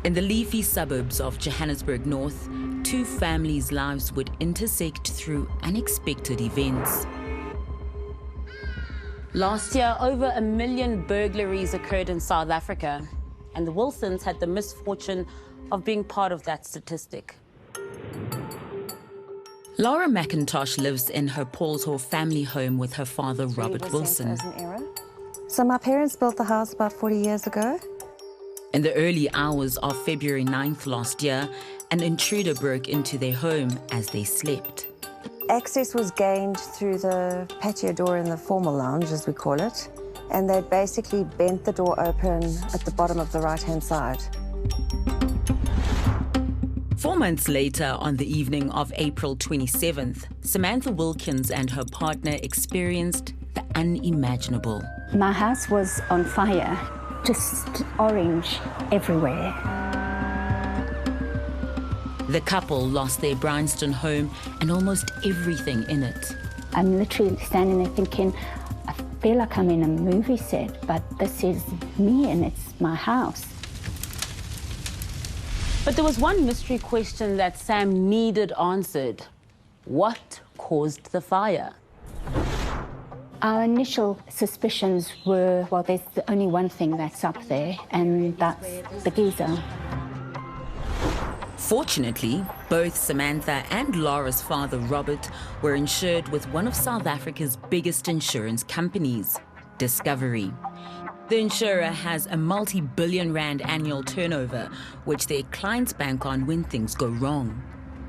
In the leafy suburbs of Johannesburg North, two families' lives would intersect through unexpected events. Last year, over 1 million burglaries occurred in South Africa, and the Wilsons had the misfortune of being part of that statistic. Laura McIntosh lives in her Paulshof family home with her father, Robert Wilson. So my parents built the house about 40 years ago. In the early hours of February 9th last year, an intruder broke into their home as they slept. Access was gained through the patio door in the formal lounge, as we call it, and they basically bent the door open at the bottom of the right-hand side. 4 months later, on the evening of April 27th, Samantha Wilkins and her partner experienced the unimaginable. My house was on fire, just orange everywhere. The couple lost their Bryanston home and almost everything in it. I'm literally standing there thinking, I feel like I'm in a movie set, but this is me and it's my house. But there was one mystery question that Sam needed answered. What caused the fire? Our initial suspicions were, well, there's only one thing that's up there, and that's the geyser. Fortunately, both Samantha and Laura's father, Robert, were insured with one of South Africa's biggest insurance companies, Discovery. The insurer has a multi-billion rand annual turnover, which their clients bank on when things go wrong.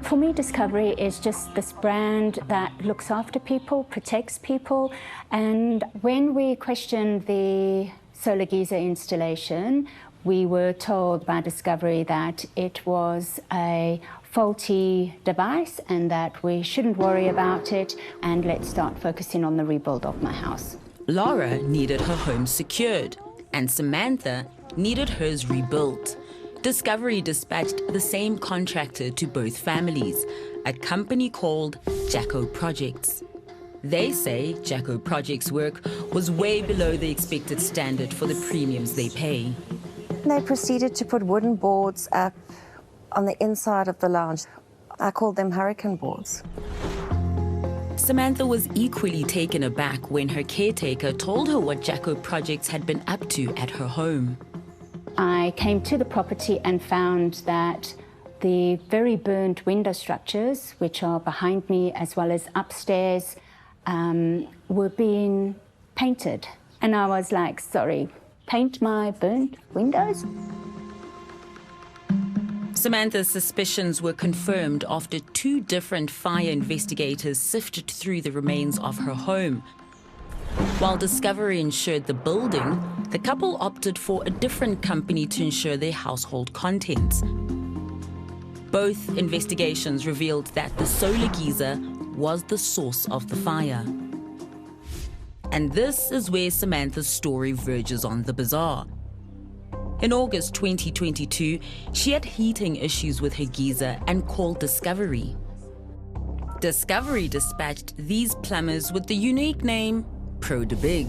For me, Discovery is just this brand that looks after people, protects people. And when we questioned the solar geyser installation, we were told by Discovery that it was a faulty device and that we shouldn't worry about it and let's start focusing on the rebuild of my house. Laura needed her home secured, and Samantha needed hers rebuilt. Discovery dispatched the same contractor to both families, a company called 𝗀𝗃𝗿𝗄𝗃𝗃. They say 𝗀𝗃𝗃𝗃𝗃's work was way below the expected standard for the premiums they pay. They proceeded to put wooden boards up on the inside of the lounge. I called them hurricane boards. Samantha was equally taken aback when her caretaker told her what 𝗀𝗃𝗃𝗃𝗃 had been up to at her home. I came to the property and found that the very burned window structures, which are behind me as well as upstairs, were being painted. And I was like, sorry, paint my burnt windows? Samantha's suspicions were confirmed after 2 different fire investigators sifted through the remains of her home. While Discovery insured the building, the couple opted for a different company to insure their household contents. Both investigations revealed that the solar geyser was the source of the fire. And this is where Samantha's story verges on the bizarre. In August 2022, she had heating issues with her geyser and called Discovery. Discovery dispatched these plumbers with the unique name 𝗃𝗃𝗃𝗃.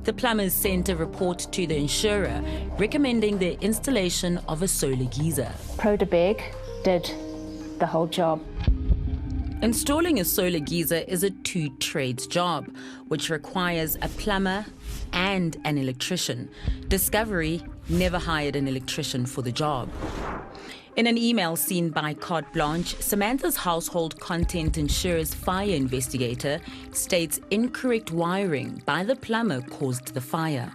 The plumbers sent a report to the insurer recommending the installation of a solar geyser. 𝗃𝗃𝗃𝗃 did the whole job. Installing a solar geyser is a 2-trades job, which requires a plumber and an electrician. Discovery never hired an electrician for the job. In an email seen by Carte Blanche, Samantha's household content insurer's fire investigator states incorrect wiring by the plumber caused the fire.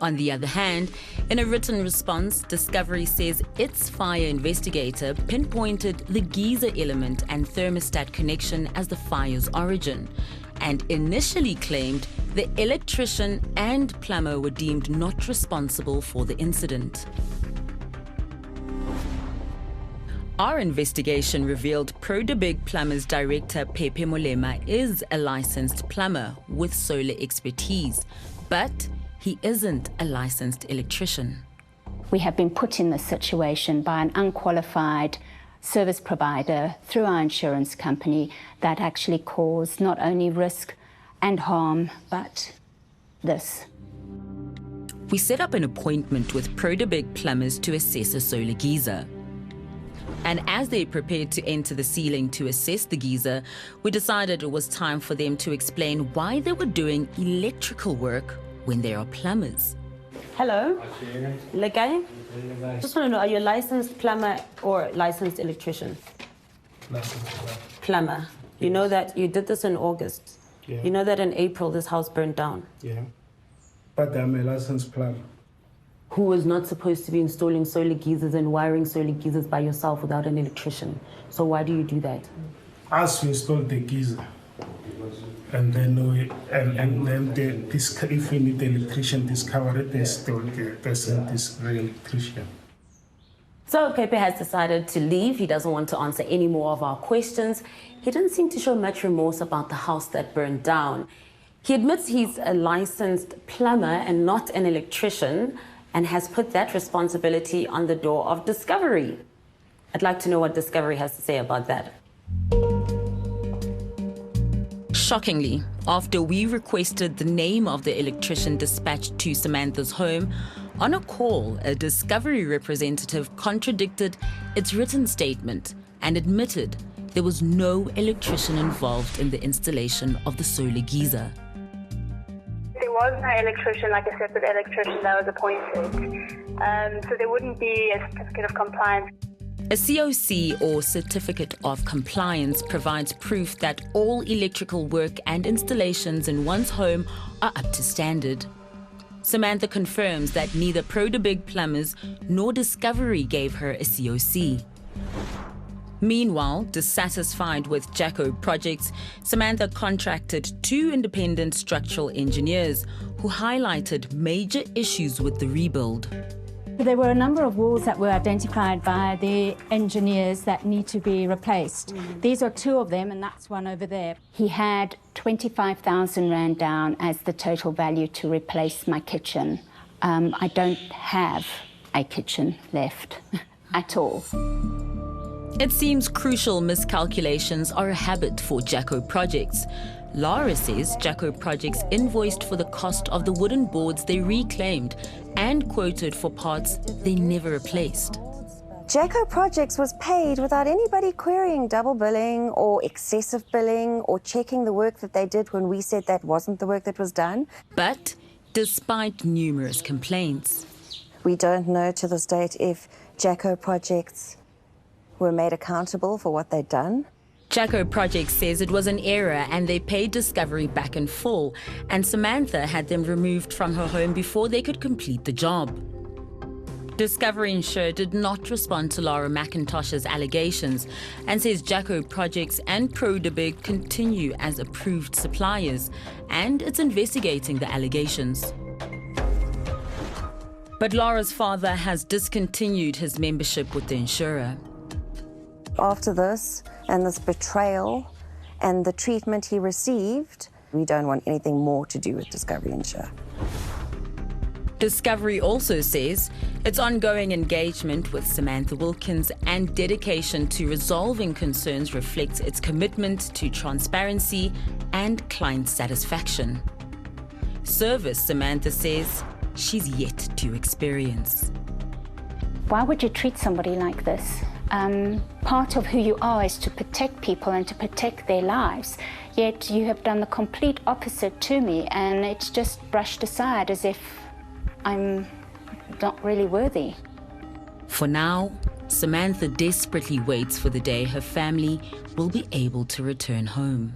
On the other hand, in a written response, Discovery says its fire investigator pinpointed the geyser element and thermostat connection as the fire's origin, and initially claimed the electrician and plumber were deemed not responsible for the incident. Our investigation revealed 𝗃𝗃𝗃𝗃 Plumbers Director 𝗶𝗶𝗶𝗶𝗃 Molema is a licensed plumber with solar expertise, but he isn't a licensed electrician. We have been put in this situation by an unqualified service provider through our insurance company that actually caused not only risk and harm, but this. We set up an appointment with 𝗶𝗶𝗶𝗴𝗶 to assess a solar geyser. And as they prepared to enter the ceiling to assess the geyser, we decided it was time for them to explain why they were doing electrical work when they are plumbers. Hello. Legai? Just want to know, are you a licensed plumber or licensed electrician? Licensed Plumber. You know that you did this in August. Yeah. You know that in April this house burned down. Yeah. But I'm a licensed plumber. Who was not supposed to be installing solar geysers and wiring solar geysers by yourself without an electrician. So why do you do that? As we installed the geyser, and then if we need the electrician, discover it, there's this real electrician. So 𝗶𝗶𝗶𝗴𝗶 has decided to leave. He doesn't want to answer any more of our questions. He didn't seem to show much remorse about the house that burned down. He admits he's a licensed plumber and not an electrician, and has put that responsibility on the door of Discovery. I'd like to know what Discovery has to say about that. Shockingly, after we requested the name of the electrician dispatched to Samantha's home, on a call, a Discovery representative contradicted its written statement and admitted there was no electrician involved in the installation of the solar geyser. There was no electrician, like a separate electrician that was appointed. So there wouldn't be a certificate of compliance. A COC, or Certificate of Compliance, provides proof that all electrical work and installations in one's home are up to standard. Samantha confirms that neither 𝗶𝗶𝗶𝗴𝗶𝗃 nor Discovery gave her a COC. Meanwhile, dissatisfied with 𝗀𝗶𝗃, Samantha contracted 2 independent structural engineers who highlighted major issues with the rebuild. There were a number of walls that were identified by the engineers that need to be replaced. These are 2 of them, and that's one over there. He had 25,000 Rand down as the total value to replace my kitchen. I don't have a kitchen left at all. It seems crucial miscalculations are a habit for 𝗀𝗶𝗃𝗃s. Lara says 𝗀𝗶𝗃𝗃s invoiced for the cost of the wooden boards they reclaimed and quoted for parts they never replaced. 𝗀𝗶𝗃𝗃s was paid without anybody querying double billing or excessive billing or checking the work that they did when we said that wasn't the work that was done. But despite numerous complaints, we don't know to this date if 𝗀𝗶𝗃𝗃s were made accountable for what they'd done. 𝗀𝗶𝗃𝗃s says it was an error and they paid Discovery back in full, and Samantha had them removed from her home before they could complete the job. Discovery Insure did not respond to Laura McIntosh's allegations and says 𝗀𝗶𝗃𝗃s and 𝗶𝗶𝗃 continue as approved suppliers, and it's investigating the allegations. But Laura's father has discontinued his membership with the insurer. After this, and this betrayal, and the treatment he received, we don't want anything more to do with Discovery Insure. Discovery also says its ongoing engagement with Samantha Wilkins and dedication to resolving concerns reflects its commitment to transparency and client satisfaction. Service, Samantha says, she's yet to experience. Why would you treat somebody like this? Part of who you are is to protect people and to protect their lives, yet you have done the complete opposite to me, and it's just brushed aside as if I'm not really worthy. For now, Samantha desperately waits for the day her family will be able to return home.